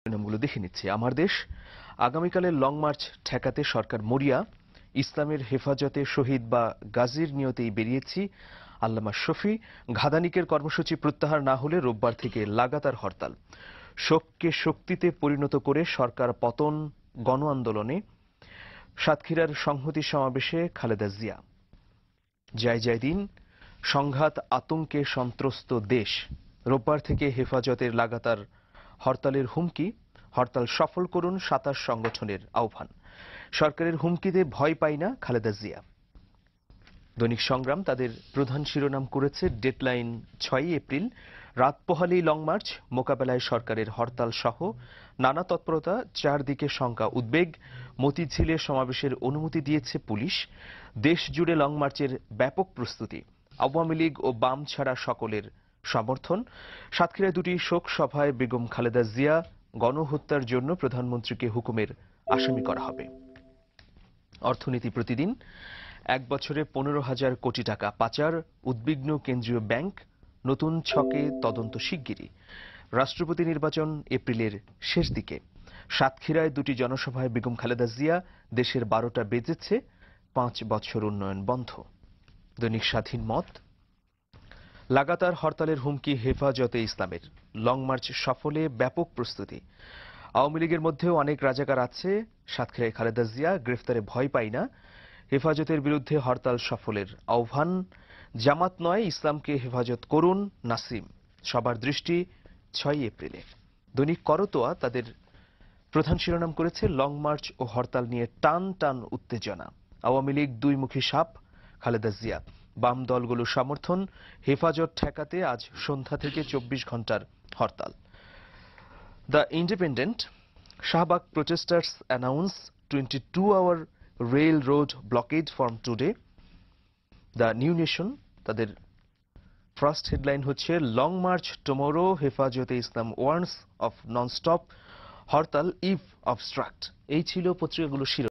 নামগুলো দেখে নিচ্ছি। আমার দেশ আগামীকালের লং মার্চ ঠেকাতে সরকার মরিয়া। ইসলামের হেফাজতে শহীদ বা গাজীর নিয়তেই বেরিয়েছি। আল্লামা শফি। ঘাদানিকের কর্মসূচি প্রত্যাহার না হলে রোববার থেকে লাগাতার হরতাল। শোককে শক্তিতে পরিণত করে সরকার পতন গণ আন্দোলনে। সাতক্ষীরার সংহতি সমাবেশে খালেদা জিয়া। জয় দিন। সংঘাত আতঙ্কে সন্ত্রস্ত দেশ। রোববার থেকে হেফাজতের লাগাতার হরতালের হুমকি। হরতাল সফল করুন ২৭ সংগঠনের আহ্বান। সরকারের হুমকিতে ভয় পাই না খালেদা জিয়া। দৈনিক সংগ্রাম তাদের প্রধান শিরোনাম করেছে ডেডলাইন ৬ এপ্রিল। রাত পোহালেই লং মার্চ। মোকাবেলায় সরকারের হরতাল সহ নানা তৎপরতা। চারদিকে শঙ্কা উদ্বেগ। মতিঝিলে সমাবেশের অনুমতি দিয়েছে পুলিশ। দেশ জুড়ে লং মার্চের ব্যাপক প্রস্তুতি। আওয়ামী লীগ ও বাম ছাড়া সকলের সমর্থন। সাতক্ষীরায় দুটি শোক সভায় বেগম খালেদা জিয়া। গণহত্যার জন্য প্রধানমন্ত্রীকে হুকুমের আসামি করা হবে। অর্থনীতি প্রতিদিন। এক বছরে ১৫,০০০ কোটি টাকা পাচার। উদ্বিগ্ন কেন্দ্রীয় ব্যাংক। নতুন ছকে তদন্ত শিগগিরই। রাষ্ট্রপতি নির্বাচন এপ্রিলের শেষ দিকে। সাতক্ষীরায় দুটি জনসভায় বেগম খালেদা জিয়া। দেশের ১২টা বেজেছে। ৫ বছর উন্নয়ন বন্ধ। দৈনিক স্বাধীন মত। লাগাতার হরতালের হুমকি হেফাজতে ইসলামের। লং মার্চ সফলে ব্যাপক প্রস্তুতি। আওয়ামী লীগের মধ্যেও অনেক রাজাকার আছে। সাতক্ষীরায় খালেদা জিয়া। গ্রেফতারে ভয় পাই না। হেফাজতের বিরুদ্ধে হরতাল সফলের আহ্বান। জামাত নয়, ইসলামকে হেফাজত করুন নাসিম। সবার দৃষ্টি ৬ এপ্রিলে। দৈনিক করতোয়া তাদের প্রধান শিরোনাম করেছে লং মার্চ ও হরতাল নিয়ে টান টান উত্তেজনা। আওয়ামী লীগ দুইমুখী সাপ। খালেদা জিয়া। বাম দলগুলোর সমর্থন। হেফাজত ঠেকাতে আজ সন্ধ্যা থেকে ২৪ ঘণ্টার hartal. The independent. Shahbag protesters announce 22-hour railroad blockade from today. The new nation তাদের ফার্স্ট হেডলাইন হচ্ছে long march tomorrow. Hefazate Islam warns of non stop hartal if obstruct. এই ছিল পত্রিকাগুলোর শিরোনাম।